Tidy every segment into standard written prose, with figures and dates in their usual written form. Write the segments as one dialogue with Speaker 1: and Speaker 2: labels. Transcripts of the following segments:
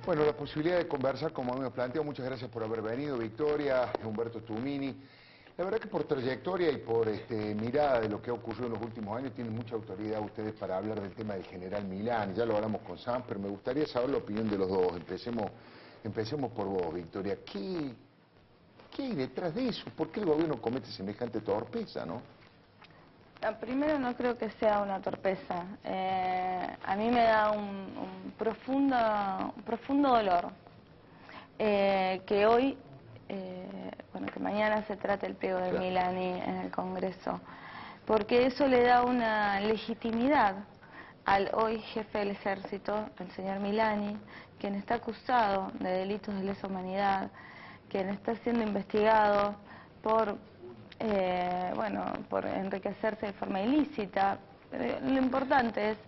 Speaker 1: Bueno, la posibilidad de conversar, como hemos planteado, muchas gracias por haber venido, Victoria, Humberto Tumini. La verdad que por trayectoria y por mirada de lo que ha ocurrido en los últimos años, tienen mucha autoridad ustedes para hablar del tema del general Milán. Ya lo hablamos con Sam, pero me gustaría saber la opinión de los dos. Empecemos por vos, Victoria. ¿Qué hay detrás de eso? ¿Por qué el gobierno comete semejante torpeza, no?
Speaker 2: Primero, no creo que sea una torpeza. A mí me da un profundo dolor que hoy, que mañana se trate el pliego de Milani en el Congreso, porque eso le da una legitimidad al hoy jefe del Ejército, el señor Milani, quien está acusado de delitos de lesa humanidad, quien está siendo investigado por enriquecerse de forma ilícita. Lo importante es,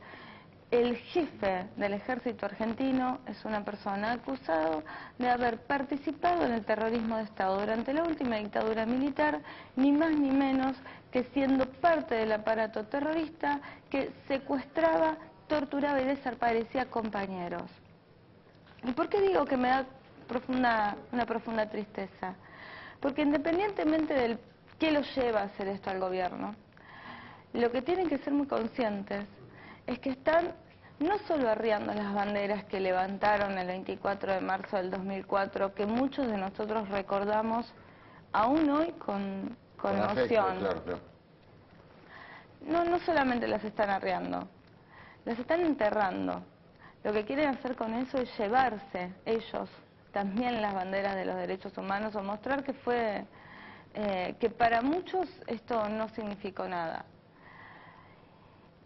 Speaker 2: el jefe del ejército argentino es una persona acusada de haber participado en el terrorismo de Estado durante la última dictadura militar, ni más ni menos que siendo parte del aparato terrorista que secuestraba, torturaba y desaparecía compañeros. ¿Y por qué digo que me da una profunda tristeza? Porque independientemente del qué lo lleva a hacer esto al gobierno, lo que tienen que ser muy conscientes es que están no solo arriando las banderas que levantaron el 24 de marzo del 2004, que muchos de nosotros recordamos aún hoy con emoción.
Speaker 1: Claro.
Speaker 2: No solamente las están arriando, las están enterrando. Lo que quieren hacer con eso es llevarse ellos también las banderas de los derechos humanos o mostrar que para muchos esto no significó nada.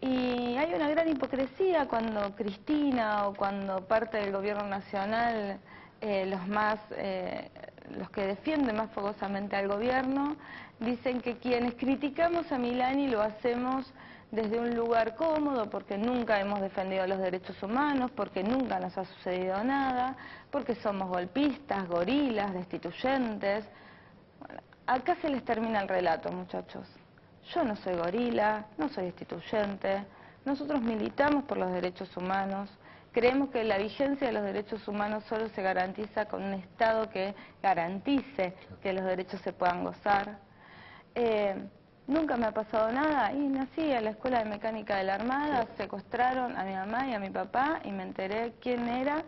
Speaker 2: Y hay una gran hipocresía cuando Cristina o cuando parte del gobierno nacional, los que defienden más fogosamente al gobierno, dicen que quienes criticamos a Milani lo hacemos desde un lugar cómodo, porque nunca hemos defendido los derechos humanos, porque nunca nos ha sucedido nada, porque somos golpistas, gorilas, destituyentes. Bueno, acá se les termina el relato, muchachos. Yo no soy gorila, no soy destituyente, nosotros militamos por los derechos humanos, creemos que la vigencia de los derechos humanos solo se garantiza con un Estado que garantice que los derechos se puedan gozar. Nunca me ha pasado nada y nací en la Escuela de Mecánica de la Armada, secuestraron a mi mamá y a mi papá y me enteré quién era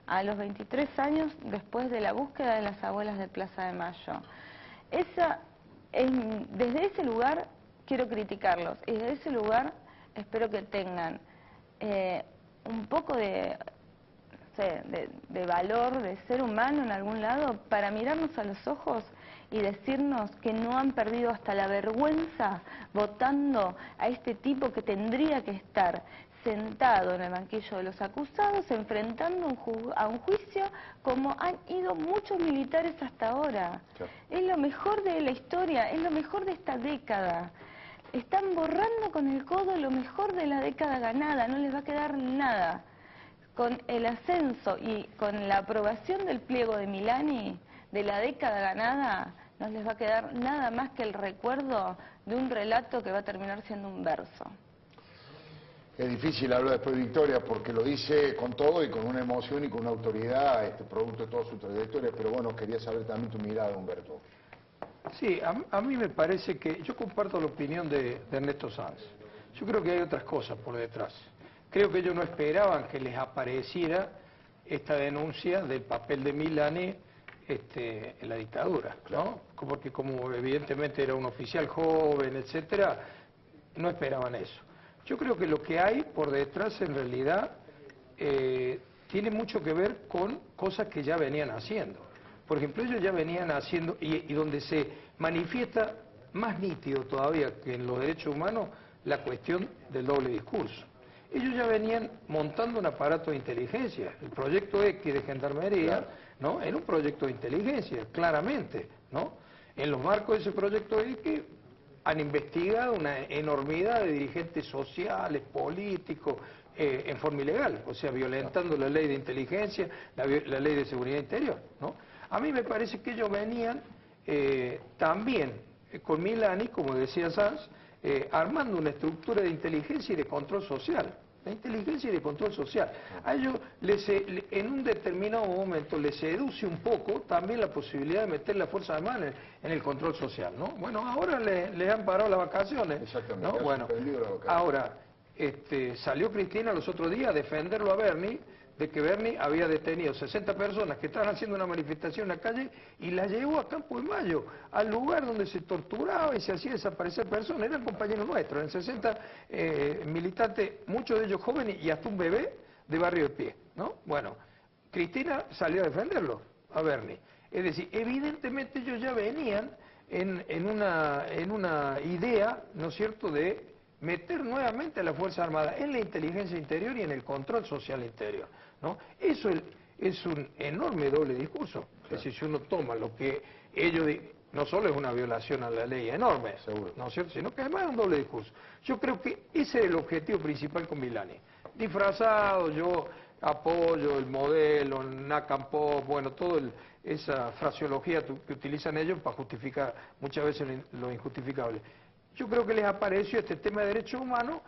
Speaker 2: a los 23 años después de la búsqueda de las abuelas de Plaza de Mayo. Desde ese lugar quiero criticarlos y desde ese lugar espero que tengan un poco de valor, de ser humano en algún lado, para mirarnos a los ojos y decirnos que no han perdido hasta la vergüenza votando a este tipo que tendría que estar sentado en el banquillo de los acusados, enfrentando a un juicio como han ido muchos militares hasta ahora. Es lo mejor de la historia, es lo mejor de esta década. Están borrando con el codo lo mejor de la década ganada, no les va a quedar nada. Con el ascenso y con la aprobación del pliego de Milani, de la década ganada, no les va a quedar nada más que el recuerdo de un relato que va a terminar siendo un verso.
Speaker 1: Es difícil hablar después de Victoria porque lo dice con todo y con una emoción y con una autoridad, producto de toda su trayectoria, pero bueno, quería saber también tu mirada, Humberto.
Speaker 3: Sí, a mí me parece que yo comparto la opinión de Ernesto Sanz. Yo creo que hay otras cosas por detrás. Creo que ellos no esperaban que les apareciera esta denuncia del papel de Milani en la dictadura, ¿no? Porque como evidentemente era un oficial joven, etcétera, no esperaban eso. Yo creo que lo que hay por detrás en realidad tiene mucho que ver con cosas que ya venían haciendo. Por ejemplo, ellos ya venían haciendo, y donde se manifiesta más nítido todavía que en los derechos humanos, la cuestión del doble discurso. Ellos ya venían montando un aparato de inteligencia. El proyecto X de Gendarmería, ¿no?, era un proyecto de inteligencia, claramente, ¿no? En los marcos de ese proyecto X han investigado una enormidad de dirigentes sociales, políticos, en forma ilegal, o sea, violentando la ley de inteligencia, la ley de seguridad interior, ¿no? A mí me parece que ellos venían también con Milani, como decía Sanz, armando una estructura de inteligencia y de control social. de inteligencia y de control social. A ellos, en un determinado momento, les seduce un poco también la posibilidad de meter la fuerza de mano en el control social, ¿no? Bueno, ahora les han parado las vacaciones.
Speaker 1: Exactamente,
Speaker 3: ¿no? Bueno, ahora, salió Cristina los otros días a defenderlo a Bernie, de que Bernie había detenido 60 personas que estaban haciendo una manifestación en la calle y la llevó a Campo de Mayo, al lugar donde se torturaba y se hacía desaparecer personas. Eran compañeros nuestros, eran 60 militantes, muchos de ellos jóvenes y hasta un bebé de Barrio de Pie, ¿no? Bueno, Cristina salió a defenderlo, a Bernie. Es decir, evidentemente ellos ya venían en una idea, ¿no es cierto?, de meter nuevamente a la Fuerza Armada en la inteligencia interior y en el control social interior, ¿no? Eso es un enorme doble discurso. Claro. Es decir, si uno toma lo que ellos... no solo es una violación a la ley enorme, seguro, ¿no es cierto?, sino que además es un doble discurso. Yo creo que ese es el objetivo principal con Milani. Disfrazado, yo apoyo el modelo, Nacampó, bueno, toda esa fraseología que utilizan ellos para justificar muchas veces lo injustificable. Yo creo que les apareció este tema de derechos humanos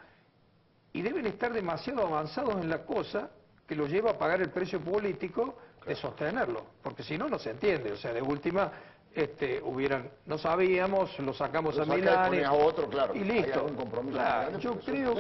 Speaker 3: y deben estar demasiado avanzados en la cosa que los lleva a pagar el precio político de sostenerlo, porque si no, no se entiende. O sea, de última, no sabíamos, lo sacamos a Milani
Speaker 1: a otro, claro,
Speaker 3: y listo.
Speaker 1: Hay algún compromiso
Speaker 3: claro, yo creo,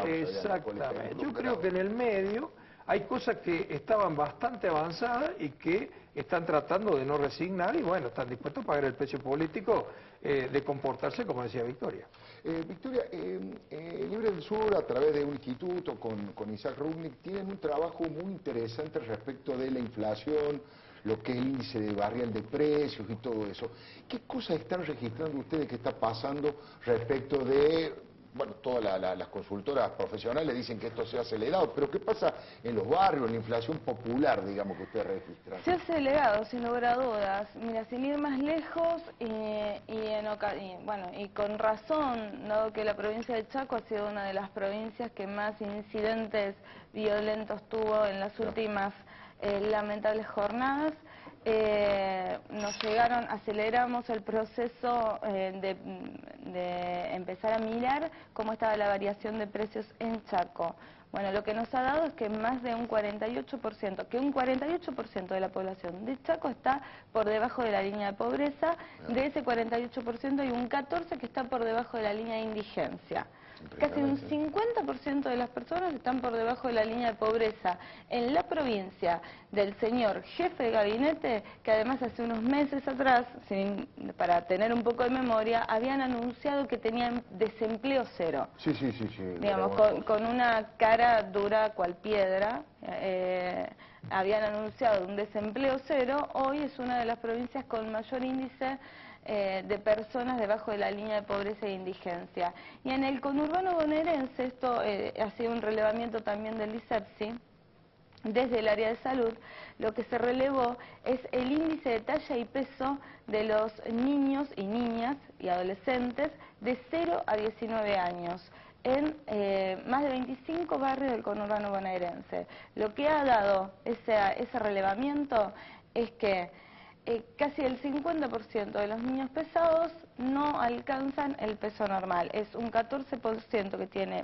Speaker 3: exactamente, yo creo que en el medio hay cosas que estaban bastante avanzadas y que están tratando de no resignar y bueno, están dispuestos a pagar el precio político de comportarse como decía Victoria.
Speaker 1: Victoria, Libre del Sur, a través de un instituto con Isaac Rubnik, tienen un trabajo muy interesante respecto de la inflación, lo que es el índice de barrial de precios y todo eso. ¿Qué cosas están registrando ustedes que está pasando respecto de... Bueno, todas las consultoras profesionales dicen que esto se ha acelerado, pero ¿qué pasa en los barrios, en la inflación popular, digamos, que ustedes registran?
Speaker 2: Se ha acelerado, sin lugar a dudas. Mira, sin ir más lejos, y con razón, dado que la provincia de Chaco ha sido una de las provincias que más incidentes violentos tuvo en las últimas lamentables jornadas, aceleramos el proceso de empezar a mirar cómo estaba la variación de precios en Chaco. Bueno, lo que nos ha dado es que más de un 48% de la población de Chaco está por debajo de la línea de pobreza. De ese 48% hay un 14% que está por debajo de la línea de indigencia. Casi un 50% de las personas están por debajo de la línea de pobreza en la provincia del señor jefe de gabinete, que además hace unos meses atrás, para tener un poco de memoria, habían anunciado que tenían desempleo cero.
Speaker 1: Sí.
Speaker 2: Digamos, con una cara dura cual piedra, habían anunciado un desempleo cero. Hoy es una de las provincias con mayor índice de personas debajo de la línea de pobreza e indigencia. Y en el conurbano bonaerense, esto ha sido un relevamiento también del ISEPSI, desde el área de salud, lo que se relevó es el índice de talla y peso de los niños y niñas y adolescentes de 0 a 19 años. En más de 25 barrios del conurbano bonaerense. Lo que ha dado ese relevamiento es que casi el 50% de los niños pesados no alcanzan el peso normal. Es un 14% que tiene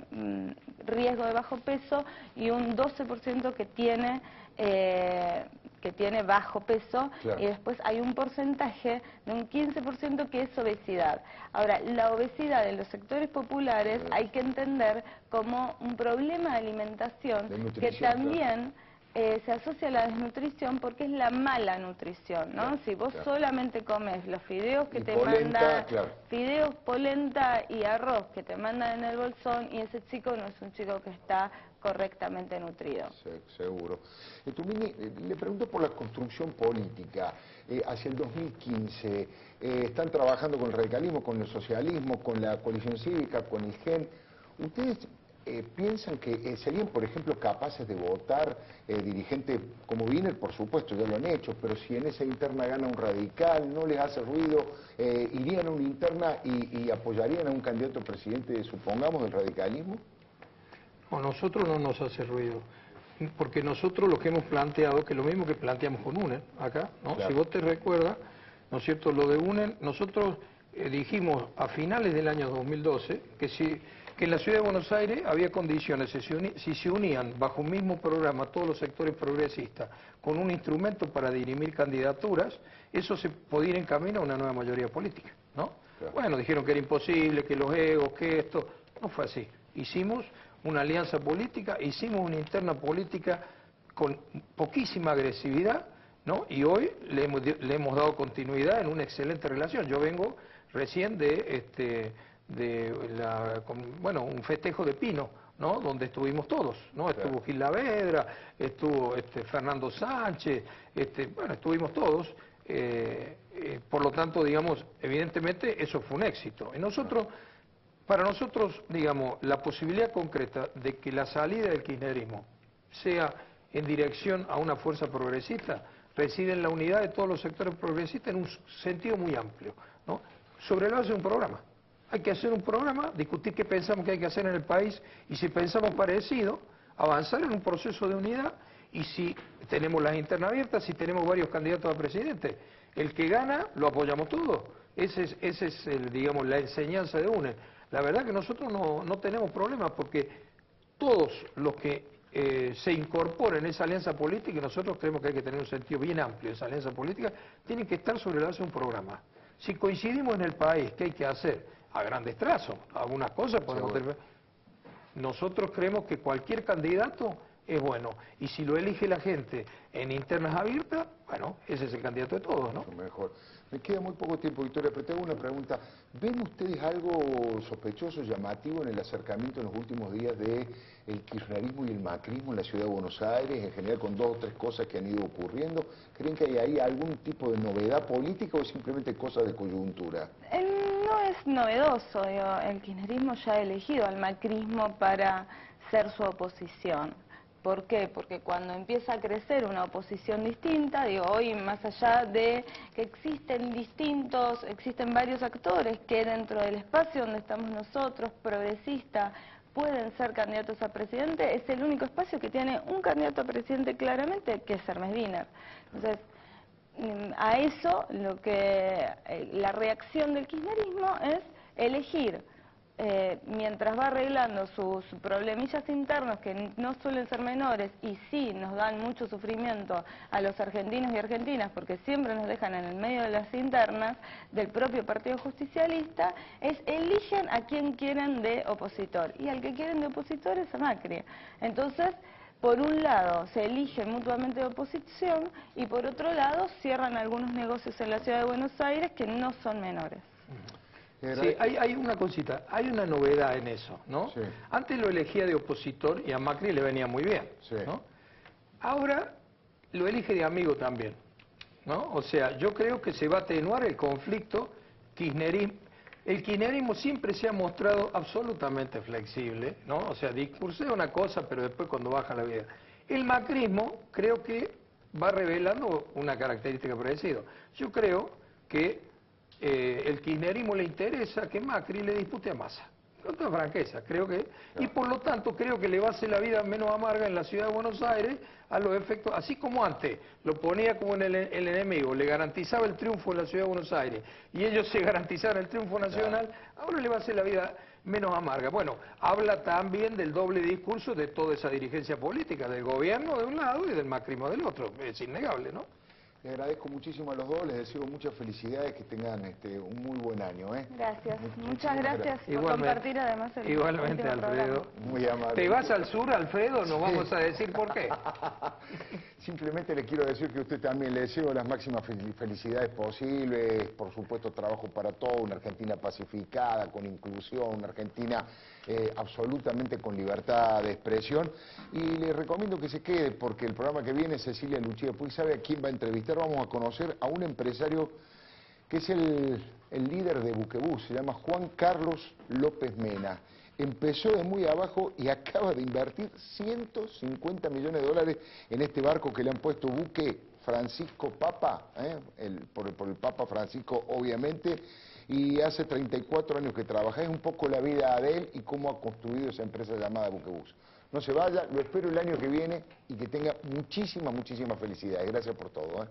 Speaker 2: riesgo de bajo peso y un 12% que tiene bajo peso. Claro. Y después hay un porcentaje de un 15% que es obesidad. Ahora, la obesidad en los sectores populares hay que entender como un problema de alimentación que también... Claro. Se asocia a la desnutrición porque es la mala nutrición, ¿no? Claro, si vos solamente comes los fideos que te mandan, fideos, polenta y arroz que te mandan en el bolsón, y ese chico no es un chico que está correctamente nutrido.
Speaker 1: Sí, seguro. Tumini, le pregunto por la construcción política. Hacia el 2015, están trabajando con el radicalismo, con el socialismo, con la coalición cívica, con el GEN. ¿Ustedes piensan que serían, por ejemplo, capaces de votar dirigentes como Wiener? Por supuesto, ya lo han hecho, pero si en esa interna gana un radical, no les hace ruido, irían a una interna y apoyarían a un candidato presidente, supongamos, del radicalismo?
Speaker 3: A nosotros no nos hace ruido, porque nosotros lo que hemos planteado, que es lo mismo que planteamos con UNER acá, ¿no? Claro. Si vos te recuerdas, ¿no es cierto?, lo de UNER, nosotros dijimos a finales del año 2012 que que en la Ciudad de Buenos Aires había condiciones, si se unían bajo un mismo programa todos los sectores progresistas con un instrumento para dirimir candidaturas, eso se podía ir en camino a una nueva mayoría política, ¿no?
Speaker 1: Claro.
Speaker 3: Bueno, dijeron que era imposible, que los egos, que esto, no fue así. Hicimos una alianza política, hicimos una interna política con poquísima agresividad, ¿no? Y hoy le hemos dado continuidad en una excelente relación. Yo vengo recién de un festejo de Pino, ¿no? Donde estuvimos todos, ¿no? Claro. Estuvo Gil Lavedra, estuvo Fernando Sánchez, bueno, estuvimos todos. Por lo tanto, digamos, evidentemente eso fue un éxito. Y para nosotros, digamos, la posibilidad concreta de que la salida del kirchnerismo sea en dirección a una fuerza progresista reside en la unidad de todos los sectores progresistas en un sentido muy amplio, ¿no? Sobre la base de un programa. Hay que hacer un programa, discutir qué pensamos que hay que hacer en el país y si pensamos parecido, avanzar en un proceso de unidad y si tenemos las internas abiertas, si tenemos varios candidatos a presidente. El que gana lo apoyamos todos. Ese es digamos, la enseñanza de UNE. La verdad que nosotros no tenemos problemas porque todos los que se incorporen en esa alianza política, y nosotros creemos que hay que tener un sentido bien amplio de esa alianza política, tienen que estar sobre la base de un programa. Si coincidimos en el país, ¿qué hay que hacer? A grandes trazos, algunas cosas podemos tener. Nosotros creemos que cualquier candidato es bueno, y si lo elige la gente en internas abiertas, bueno, ese es el candidato de todos, ¿no?
Speaker 1: Mejor. Me queda muy poco tiempo, Victoria, pero te hago una pregunta. ¿Ven ustedes algo sospechoso, llamativo en el acercamiento en los últimos días de el kirchnerismo y el macrismo en la Ciudad de Buenos Aires, en general con 2 o 3 cosas que han ido ocurriendo? ¿Creen que hay ahí algún tipo de novedad política o simplemente cosa de coyuntura?
Speaker 2: No es novedoso, digo, el kirchnerismo ya ha elegido al macrismo para ser su oposición. ¿Por qué? Porque cuando empieza a crecer una oposición distinta, digo, hoy más allá de que existen varios actores que dentro del espacio donde estamos nosotros, progresistas, pueden ser candidatos a presidente, es el único espacio que tiene un candidato a presidente claramente, que es Hermes Wiener. Entonces, a eso la reacción del kirchnerismo es elegir, mientras va arreglando sus problemillas internos, que no suelen ser menores y sí nos dan mucho sufrimiento a los argentinos y argentinas, porque siempre nos dejan en el medio de las internas del propio Partido Justicialista, eligen a quien quieren de opositor, y al que quieren de opositor es a Macri. Entonces, por un lado se eligen mutuamente de oposición y por otro lado cierran algunos negocios en la Ciudad de Buenos Aires que no son menores.
Speaker 3: Sí, hay una cosita, hay una novedad en eso, ¿no?
Speaker 1: Sí.
Speaker 3: Antes lo elegía de opositor y a Macri le venía muy bien,
Speaker 1: Sí.
Speaker 3: ¿no? Ahora lo elige de amigo también, ¿no? O sea, yo creo que se va a atenuar el conflicto kirchnerismo. El kirchnerismo siempre se ha mostrado absolutamente flexible, ¿no? O sea, discursea una cosa, pero después cuando baja la vida. El macrismo creo que va revelando una característica parecida. Yo creo que el kirchnerismo le interesa que Macri le dispute a Massa. Con toda franqueza, creo que... Y por lo tanto creo que le va a hacer la vida menos amarga en la Ciudad de Buenos Aires a los efectos, así como antes lo ponía como en el enemigo, le garantizaba el triunfo en la Ciudad de Buenos Aires y ellos se garantizaron el triunfo nacional, ahora le va a hacer la vida menos amarga. Bueno, habla también del doble discurso de toda esa dirigencia política, del gobierno de un lado y del macrismo del otro, es innegable, ¿no?
Speaker 1: Les agradezco muchísimo a los dos, les deseo muchas felicidades, que tengan un muy buen año.
Speaker 2: Gracias, muchas
Speaker 1: gracias
Speaker 2: gracias por
Speaker 3: Igualmente,
Speaker 2: compartir además el
Speaker 3: igualmente,
Speaker 2: último
Speaker 3: Alfredo.
Speaker 2: programa.
Speaker 1: Muy amable.
Speaker 3: ¿Te vas al sur, Alfredo? No
Speaker 1: Sí.
Speaker 3: vamos a decir por qué.
Speaker 1: Simplemente le quiero decir que a usted también le deseo las máximas felicidades posibles, por supuesto trabajo para todo, una Argentina pacificada, con inclusión, una Argentina absolutamente con libertad de expresión, y le recomiendo que se quede porque el programa que viene, Cecilia Lucía Puig sabe a quién va a entrevistar. Vamos a conocer a un empresario que es el líder de Buquebús, se llama Juan Carlos López Mena. Empezó de muy abajo y acaba de invertir 150 millones de dólares en este barco que le han puesto buque Francisco Papa, por el Papa Francisco obviamente, y hace 34 años que trabaja. Es un poco la vida de él y cómo ha construido esa empresa llamada Buquebús. No se vaya, lo espero el año que viene y que tenga muchísimas felicidades. Gracias por todo.